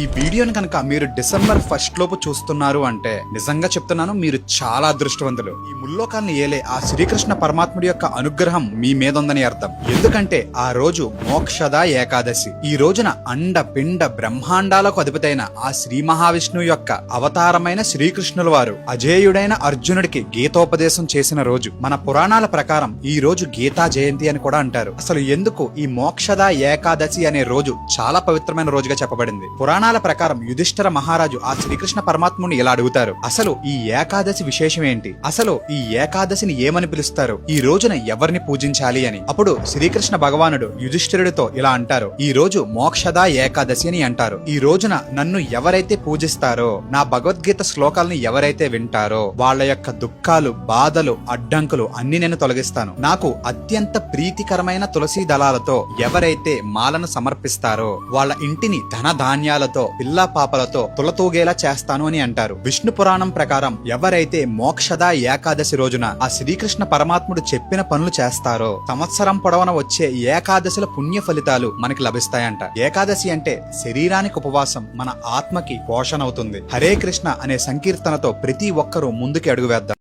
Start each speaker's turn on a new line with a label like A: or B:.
A: ఈ వీడియోని కనుక మీరు డిసెంబర్ 1 లోపు చూస్తున్నారు అంటే నిజంగా చెప్తున్నాను, మీరు చాలా అదృష్టవంతులు. ఈ ముల్లోకాన్ని ఏలే ఆ శ్రీకృష్ణ పరమాత్ముడి యొక్క అనుగ్రహం మీ మీద ఉందని అర్థం. ఎందుకంటే ఆ రోజు మోక్షద ఏకాదశి. ఈ రోజున అండ పిండ బ్రహ్మాండాలకు అధిపతైన ఆ శ్రీ మహావిష్ణువు యొక్క అవతారమైన శ్రీకృష్ణుల వారు అజేయుడైన అర్జునుడికి గీతోపదేశం చేసిన రోజు. మన పురాణాల ప్రకారం ఈ రోజు గీతా జయంతి అని కూడా అంటారు. అసలు ఎందుకు ఈ మోక్షద ఏకాదశి అనే రోజు చాలా పవిత్రమైన రోజుగా చెప్పబడింది? పురాణాల ప్రకారం యుధిష్ఠిర మహారాజు ఆ శ్రీకృష్ణ పరమాత్ముని ఇలా అడుగుతారు, అసలు ఈ ఏకాదశి విశేషం ఏంటి? అసలు ఈ ఏకాదశిని ఏమని పిలుస్తారు? ఈ రోజున ఎవరిని పూజించాలి అని. అప్పుడు శ్రీకృష్ణ భగవానుడు యుధిష్ఠిరుడితో ఇలా అంటారు, ఈ రోజు మోక్షద ఏకాదశి అని అంటారు. ఈ రోజున నన్ను ఎవరైతే పూజిస్తారో, నా భగవద్గీత శ్లోకాలను ఎవరైతే వింటారో వాళ్ళ యొక్క దుఃఖాలు, బాధలు, అడ్డంకులు అన్ని నేను తొలగిస్తాను. నాకు అత్యంత ప్రీతికరమైన తులసి దళాలతో ఎవరైతే మాలను సమర్పిస్తారో వాళ్ళ ఇంటిని ధన ధాన్యాలతో, పిల్లా పాపలతో తులతూగేలా చేస్తాను అని అంటారు. విష్ణు పురాణం ప్రకారం ఎవరైతే మోక్షద ఏకాదశి రోజున ఆ శ్రీకృష్ణ పరమాత్ముడు చెప్పిన పనులు చేస్తారో సంవత్సరం పొడవున వచ్చే ఏకాదశిల పుణ్య ఫలితాలు మనకి లభిస్తాయంట. ఏకాదశి అంటే శరీరానికి ఉపవాసం, మన ఆత్మకి పోషణ అవుతుంది. హరే కృష్ణ అనే సంకీర్తనతో ప్రతి ఒక్కరూ ముందుకి అడుగు వేద్దాం.